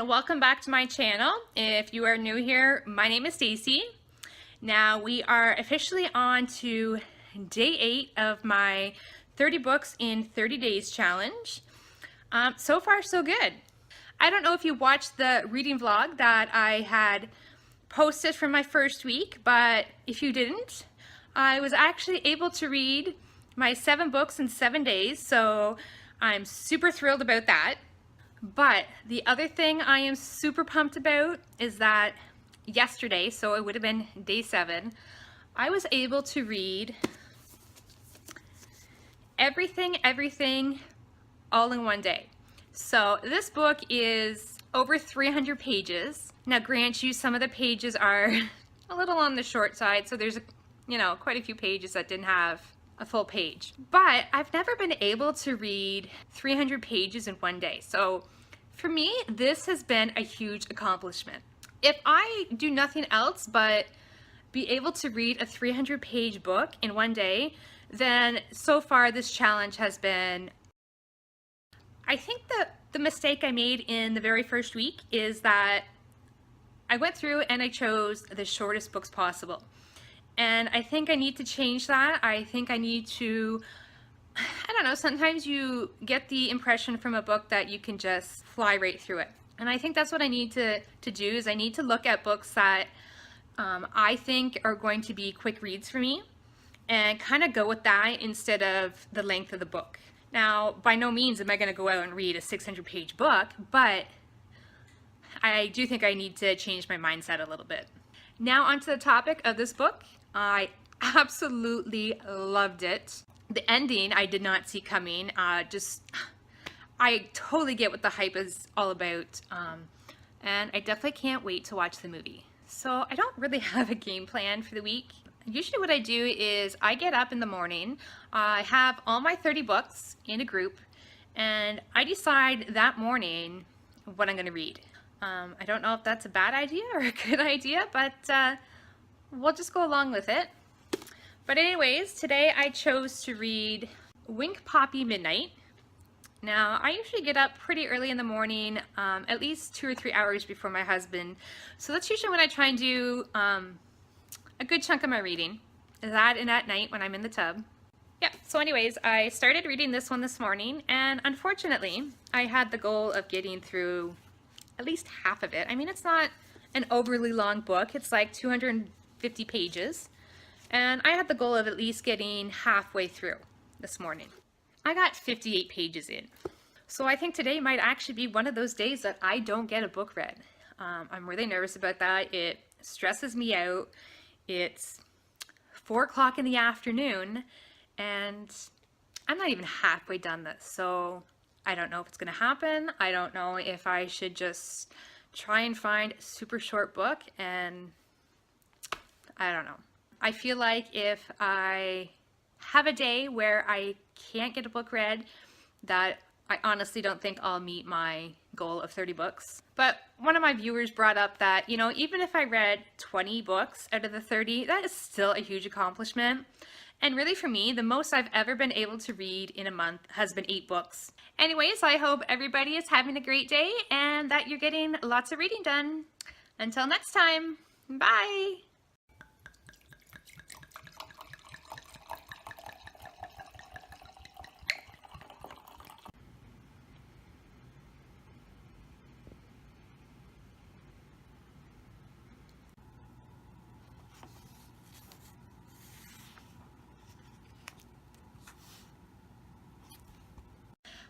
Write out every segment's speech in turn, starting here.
and welcome back to my channel. If you are new here, my name is Stacy. Now we are officially on to day 8 of my 30 books in 30 days challenge. So far so good. I don't know if you watched the reading vlog that I had posted from my first week, but if you didn't, I was actually able to read my 7 books in 7 days, so I'm super thrilled about that. But the other thing I am super pumped about is that yesterday, so it would have been day 7, I was able to read everything all in one day. So this book is over 300 pages. Now grant you, some of the pages are a little on the short side, so there's quite a few pages that didn't have a full page. But I've never been able to read 300 pages in one day. So for me, this has been a huge accomplishment. If I do nothing else but be able to read a 300-page book in one day, then so far this challenge has been... I think that the mistake I made in the very first week is that I went through and I chose the shortest books possible. And I think I need to change that. I think I need to, I don't know, sometimes you get the impression from a book that you can just fly right through it. And I think that's what I need to do, is I need to look at books that I think are going to be quick reads for me and kind of go with that instead of the length of the book. Now, by no means am I going to go out and read a 600-page book, but I do think I need to change my mindset a little bit. Now onto the topic of this book. I absolutely loved it. The ending I did not see coming. I totally get what the hype is all about, and I definitely can't wait to watch the movie. So I don't really have a game plan for the week. Usually what I do is I get up in the morning, I have all my 30 books in a group, and I decide that morning what I'm going to read. I don't know if that's a bad idea or a good idea, but we'll just go along with it. But anyways, today I chose to read Wink Poppy Midnight. Now, I usually get up pretty early in the morning, at least 2 or 3 hours before my husband. So that's usually when I try and do a good chunk of my reading. That and at night when I'm in the tub. Yeah, so anyways, I started reading this one this morning, and unfortunately, I had the goal of getting through at least half of it. I mean, it's not an overly long book. It's like 250 pages. And I had the goal of at least getting halfway through this morning. I got 58 pages in. So I think today might actually be one of those days that I don't get a book read. I'm really nervous about that. It stresses me out. It's 4 o'clock in the afternoon and I'm not even halfway done this. So I don't know if it's going to happen. I don't know if I should just try and find a super short book, and I don't know. I feel like if I have a day where I can't get a book read, that I honestly don't think I'll meet my goal of 30 books. But one of my viewers brought up that, even if I read 20 books out of the 30, that is still a huge accomplishment. And really for me, the most I've ever been able to read in a month has been 8 books. Anyways, I hope everybody is having a great day and that you're getting lots of reading done. Until next time, bye!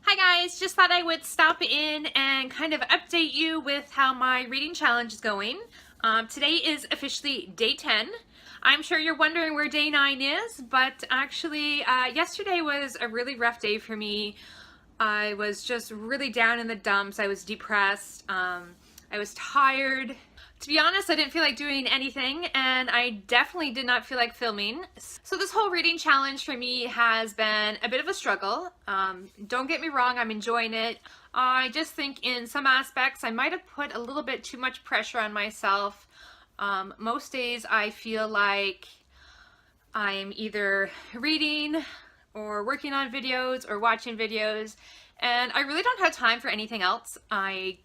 Hi guys, just thought I would stop in and kind of update you with how my reading challenge is going. Today is officially day 10. I'm sure you're wondering where day 9 is, but actually yesterday was a really rough day for me. I was just really down in the dumps. I was depressed. I was tired. To be honest, I didn't feel like doing anything, and I definitely did not feel like filming. So this whole reading challenge for me has been a bit of a struggle. Don't get me wrong, I'm enjoying it. I just think in some aspects I might have put a little bit too much pressure on myself. Most days I feel like I'm either reading or working on videos or watching videos, and I really don't have time for anything else. I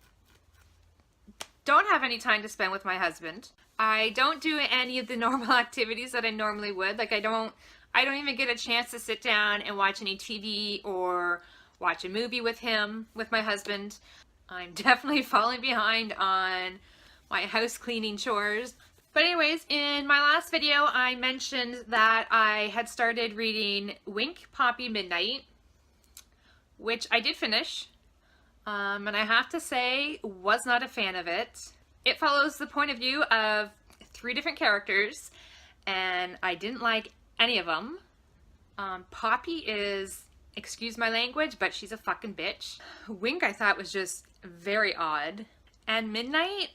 don't have any time to spend with my husband. I don't do any of the normal activities that I normally would. Like I don't even get a chance to sit down and watch any TV or watch a movie with him, with my husband. I'm definitely falling behind on my house cleaning chores. But anyways, in my last video, I mentioned that I had started reading Wink, Poppy, Midnight, which I did finish. And I have to say, was not a fan of it. It follows the point of view of 3 different characters, and I didn't like any of them. Poppy is, excuse my language, but she's a fucking bitch. Wink I thought was just very odd. And Midnight,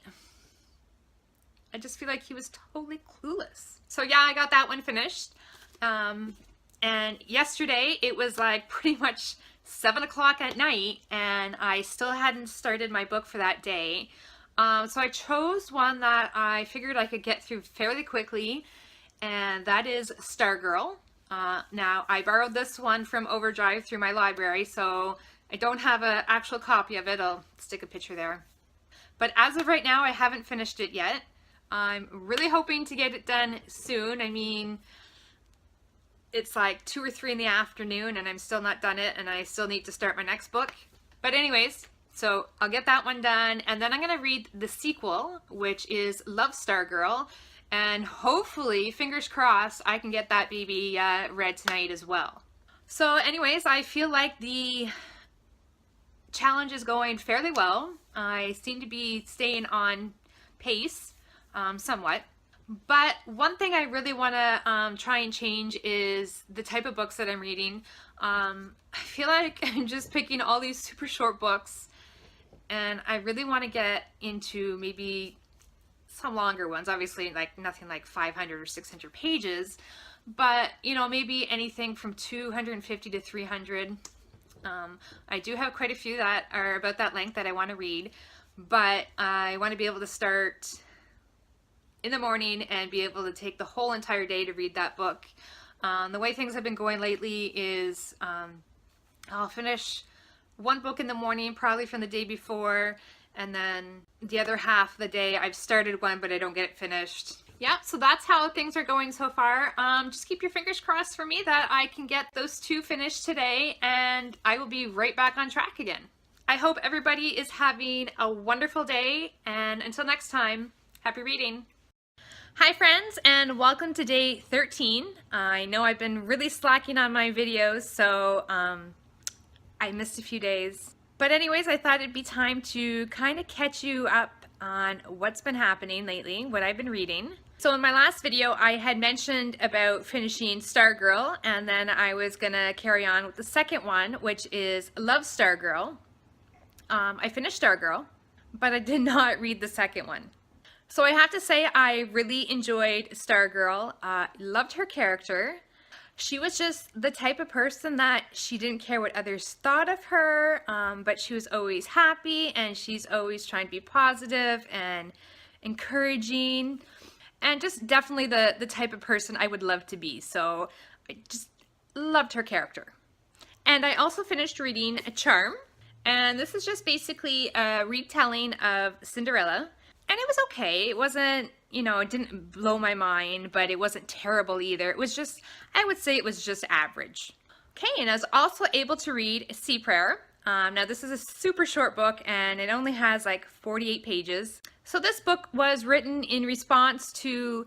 I just feel like he was totally clueless. So yeah, I got that one finished. And yesterday it was like pretty much 7 o'clock at night and I still hadn't started my book for that day. So I chose one that I figured I could get through fairly quickly, and that is Stargirl. Now I borrowed this one from Overdrive through my library, so I don't have an actual copy of it. I'll stick a picture there. But as of right now, I haven't finished it yet. I'm really hoping to get it done soon. I mean, it's like 2 or 3 in the afternoon and I'm still not done it, and I still need to start my next book. But anyways, so I'll get that one done, and then I'm going to read the sequel, which is Love Stargirl, and hopefully, fingers crossed, I can get that baby read tonight as well. So anyways, I feel like the challenge is going fairly well. I seem to be staying on pace, somewhat. But one thing I really want to try and change is the type of books that I'm reading. I feel like I'm just picking all these super short books, and I really want to get into maybe some longer ones. Obviously, like nothing like 500 or 600 pages, but you know, maybe anything from 250 to 300. I do have quite a few that are about that length that I want to read, but I want to be able to start in the morning and be able to take the whole entire day to read that book. The way things have been going lately is I'll finish one book in the morning, probably from the day before, and then the other half of the day I've started one but I don't get it finished. Yeah, so that's how things are going so far. Just keep your fingers crossed for me that I can get those 2 finished today, and I will be right back on track again. I hope everybody is having a wonderful day, and until next time, happy reading. Hi friends, and welcome to day 13. I know I've been really slacking on my videos, so I missed a few days. But anyways, I thought it'd be time to kind of catch you up on what's been happening lately, what I've been reading. So in my last video, I had mentioned about finishing Stargirl, and then I was gonna carry on with the second one, which is Love Stargirl. I finished Stargirl, but I did not read the second one. So I have to say I really enjoyed Stargirl. Loved her character. She was just the type of person that she didn't care what others thought of her, but she was always happy, and she's always trying to be positive and encouraging, and just definitely the type of person I would love to be. So I just loved her character. And I also finished reading Charm, and this is just basically a retelling of Cinderella. And it was okay. It wasn't, you know, it didn't blow my mind, but it wasn't terrible either. It was just, I would say it was just average. Okay, and I was also able to read Sea Prayer. Now this is a super short book, and it only has like 48 pages. So this book was written in response to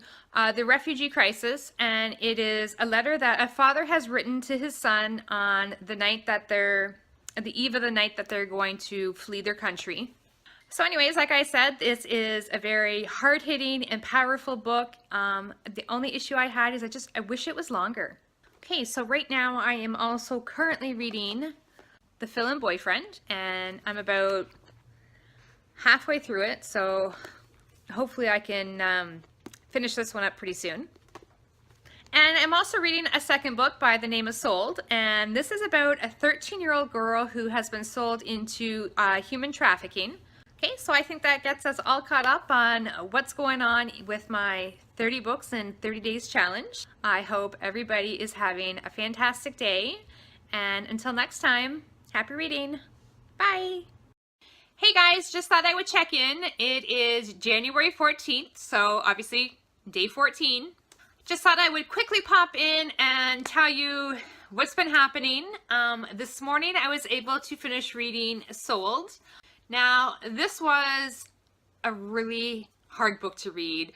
the refugee crisis, and it is a letter that a father has written to his son on the night that the eve of the night that they're going to flee their country. So anyways, like I said, this is a very hard-hitting and powerful book. The only issue I had is I wish it was longer. Okay, so right now I am also currently reading The Fill-In Boyfriend, and I'm about halfway through it, so hopefully I can finish this one up pretty soon. And I'm also reading a second book by the name of Sold, and this is about a 13-year-old girl who has been sold into human trafficking. Okay, so I think that gets us all caught up on what's going on with my 30 books in 30 days challenge. I hope everybody is having a fantastic day, and until next time, happy reading. Bye! Hey guys, just thought I would check in. It is January 14th, so obviously day 14. Just thought I would quickly pop in and tell you what's been happening. This morning I was able to finish reading Sold. Now, this was a really hard book to read,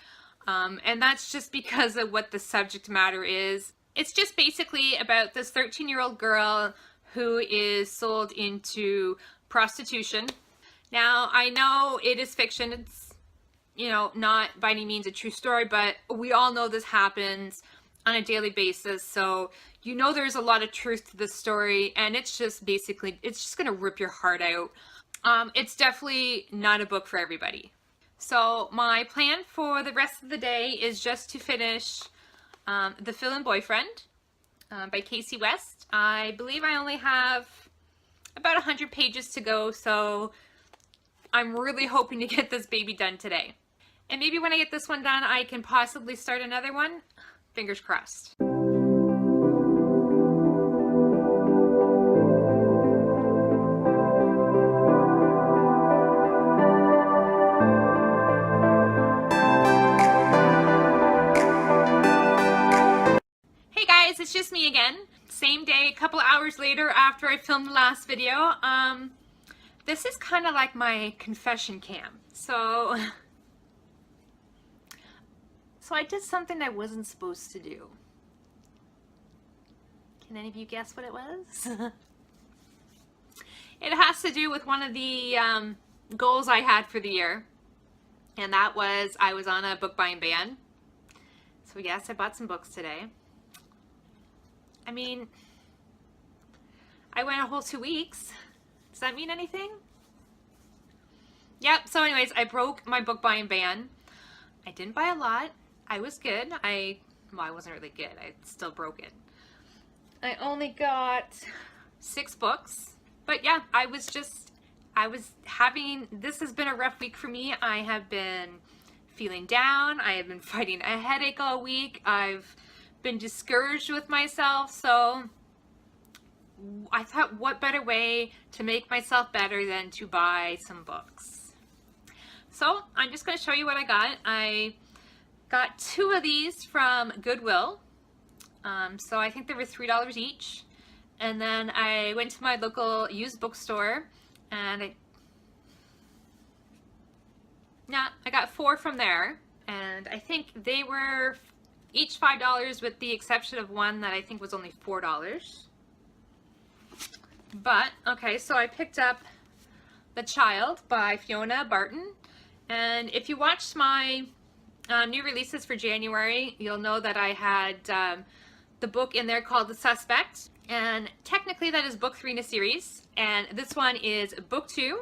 and that's just because of what the subject matter is. It's just basically about this 13-year-old girl who is sold into prostitution. Now, I know it is fiction. It's, not by any means a true story, but we all know this happens on a daily basis. So, there's a lot of truth to this story, and it's just basically, it's just going to rip your heart out. It's definitely not a book for everybody. So, my plan for the rest of the day is just to finish The Fill-In Boyfriend by Kasie West. I believe I only have about 100 pages to go, so I'm really hoping to get this baby done today. And maybe when I get this one done, I can possibly start another one. Fingers crossed. Hey guys, it's just me again. Same day, a couple hours later after I filmed the last video. This is kind of like my confession cam. So I did something I wasn't supposed to do. Can any of you guess what it was? It has to do with one of the goals I had for the year. And that was, I was on a book buying ban. So yes, I bought some books today. I mean, I went a whole 2 weeks. Does that mean anything? Yep, so anyways, I broke my book buying ban. I didn't buy a lot. I was good. Well, I wasn't really good. I still broke it. I only got 6 books. But yeah, this has been a rough week for me. I have been feeling down. I have been fighting a headache all week. I've been discouraged with myself. So I thought, what better way to make myself better than to buy some books? So I'm just going to show you what I got. I got 2 of these from Goodwill. So I think they were $3 each. And then I went to my local used bookstore and I got 4 from there. And I think they were each $5 with the exception of one that I think was only $4. But, okay, so I picked up The Child by Fiona Barton. And if you watched my new releases for January, you'll know that I had the book in there called The Suspect. And technically that is book 3 in a series. And this one is book 2.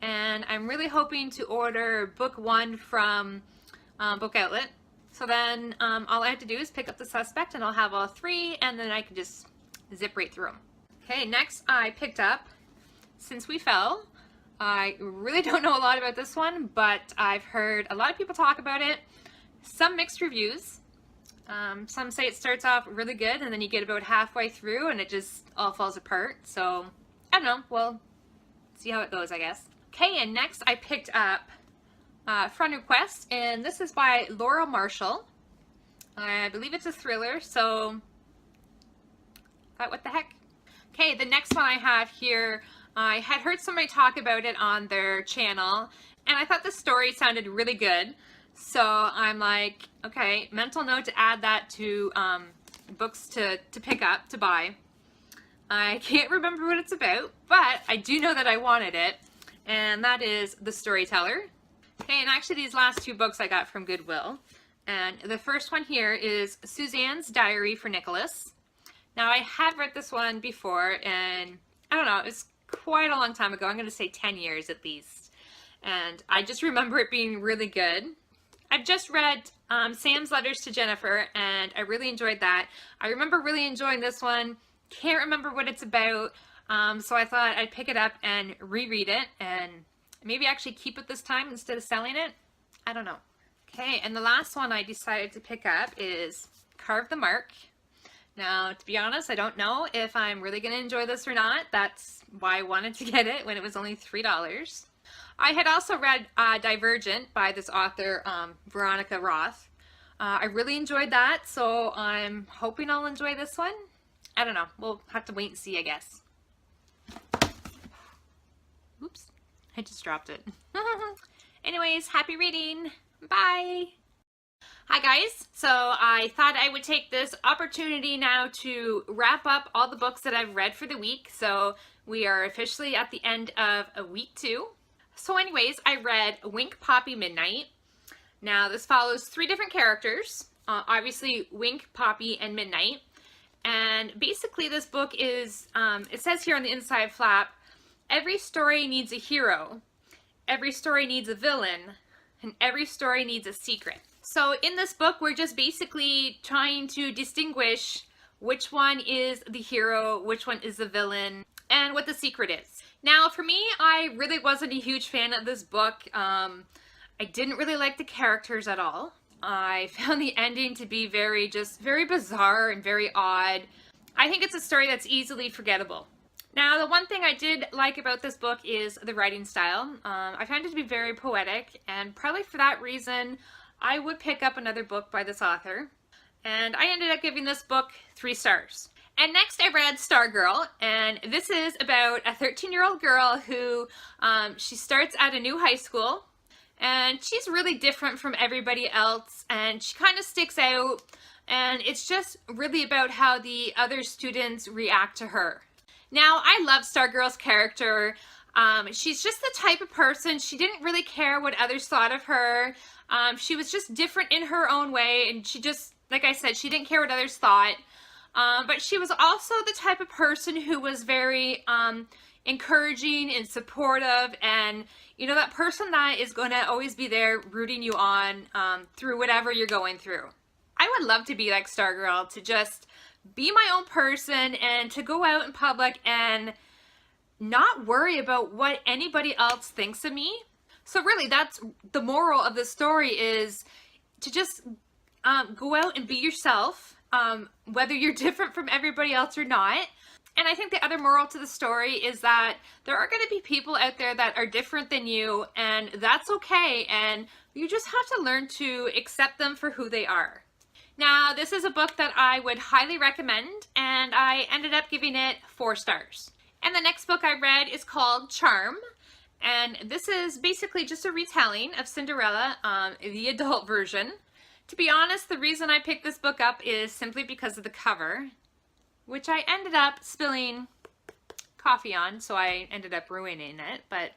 And I'm really hoping to order book 1 from Book Outlet. So then all I have to do is pick up The Suspect and I'll have all 3 and then I can just zip right through them. Okay, next I picked up Since We Fell. I really don't know a lot about this one, but I've heard a lot of people talk about it. Some mixed reviews. Some say it starts off really good and then you get about halfway through and it just all falls apart. So, I don't know. We'll see how it goes, I guess. Okay, and next I picked up Friend Request, and this is by Laura Marshall. I believe it's a thriller, so what the heck? Okay, the next one I have here, I had heard somebody talk about it on their channel, and I thought the story sounded really good. So I'm like, okay, mental note to add that to books to pick up, to buy. I can't remember what it's about, but I do know that I wanted it, and that is The Storyteller. Okay, and actually these last 2 books I got from Goodwill. And the first one here is Suzanne's Diary for Nicholas. Now I have read this one before, and I don't know, it was quite a long time ago. I'm going to say 10 years at least. And I just remember it being really good. I've just read Sam's Letters to Jennifer, and I really enjoyed that. I remember really enjoying this one. Can't remember what it's about, so I thought I'd pick it up and reread it, and maybe actually keep it this time instead of selling it. I don't know. Okay, and the last one I decided to pick up is Carve the Mark. Now, to be honest, I don't know if I'm really going to enjoy this or not. That's why I wanted to get it when it was only $3. I had also read Divergent by this author, Veronica Roth. I really enjoyed that, so I'm hoping I'll enjoy this one. I don't know. We'll have to wait and see, I guess. Oops, I just dropped it. Anyways, happy reading. Bye. Hi guys, so I thought I would take this opportunity now to wrap up all the books that I've read for the week. So we are officially at the end of week 2. So anyways, I read Wink, Poppy, Midnight. Now this follows 3 different characters, obviously Wink, Poppy, and Midnight. And basically this book is, it says here on the inside flap, every story needs a hero, every story needs a villain, and every story needs a secret. So in this book, we're just basically trying to distinguish which one is the hero, which one is the villain, and what the secret is. Now, for me, I really wasn't a huge fan of this book. I didn't really like the characters at all. I found the ending to be very bizarre and very odd. I think it's a story that's easily forgettable. Now, the one thing I did like about this book is the writing style. I found it to be very poetic, and probably for that reason, I would pick up another book by this author. And I ended up giving this book 3 stars. And next I read Stargirl, and this is about a 13-year-old girl who, she starts at a new high school, and she's really different from everybody else, and she kind of sticks out, and it's just really about how the other students react to her. Now, I love Stargirl's character. She's just the type of person, she didn't really care what others thought of her. She was just different in her own way, and she just, like I said, she didn't care what others thought. But she was also the type of person who was very encouraging and supportive, and you know, that person that is going to always be there rooting you on through whatever you're going through. I would love to be like Stargirl, to just be my own person and to go out in public and not worry about what anybody else thinks of me. So really, that's the moral of the story, is to just go out and be yourself, whether you're different from everybody else or not. And I think the other moral to the story is that there are going to be people out there that are different than you, and that's okay, and you just have to learn to accept them for who they are. Now, this is a book that I would highly recommend, and I ended up giving it 4 stars. And the next book I read is called Charm. And this is basically just a retelling of Cinderella, the adult version. To be honest, the reason I picked this book up is simply because of the cover, which I ended up spilling coffee on, so I ended up ruining it. But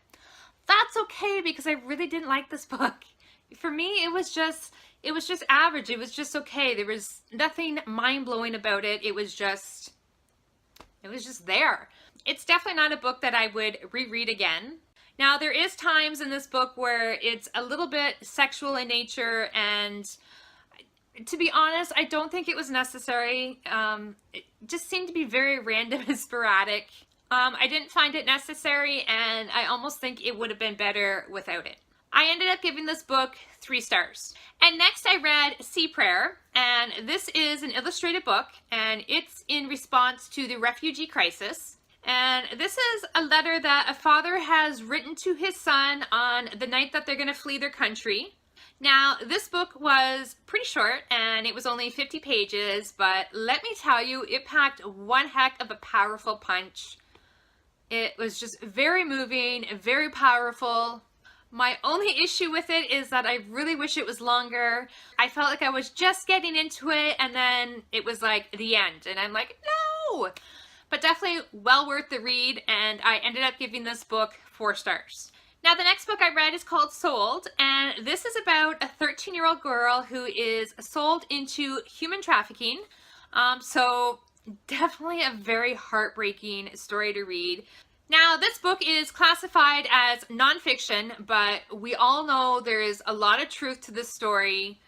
that's okay, because I really didn't like this book. For me, it was just average. It was just okay. There was nothing mind-blowing about it. It was just there. It's definitely not a book that I would reread again. Now, there is times in this book where it's a little bit sexual in nature, and to be honest, I don't think it was necessary. It just seemed to be very random and sporadic. I didn't find it necessary, and I almost think it would have been better without it. I ended up giving this book 3 stars. And next I read Sea Prayer, and this is an illustrated book, and it's in response to the refugee crisis. And this is a letter that a father has written to his son on the night that they're going to flee their country. Now, this book was pretty short, and it was only 50 pages, but let me tell you, it packed one heck of a powerful punch. It was just very moving, very powerful. My only issue with it is that I really wish it was longer. I felt like I was just getting into it, and then it was like the end, and I'm like, no! But definitely well worth the read, and I ended up giving this book 4 stars. Now, the next book I read is called Sold, and this is about a 13-year-old girl who is sold into human trafficking. So definitely a very heartbreaking story to read. Now, this book is classified as nonfiction, but we all know there is a lot of truth to this story.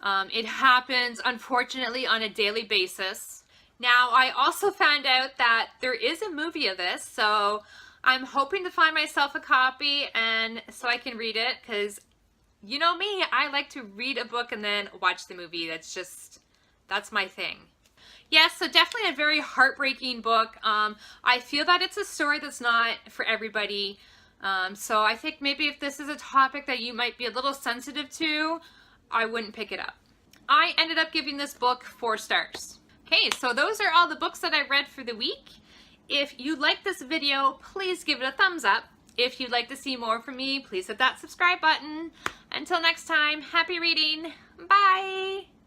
It happens, unfortunately, on a daily basis. Now, I also found out that there is a movie of this, so I'm hoping to find myself a copy and so I can read it, because you know me, I like to read a book and then watch the movie. That's my thing. Yes, so definitely a very heartbreaking book. I feel that it's a story that's not for everybody. So I think maybe if this is a topic that you might be a little sensitive to, I wouldn't pick it up. I ended up giving this book 4 stars. Okay, so those are all the books that I read for the week. If you like this video, please give it a thumbs up. If you'd like to see more from me, please hit that subscribe button. Until next time, happy reading. Bye!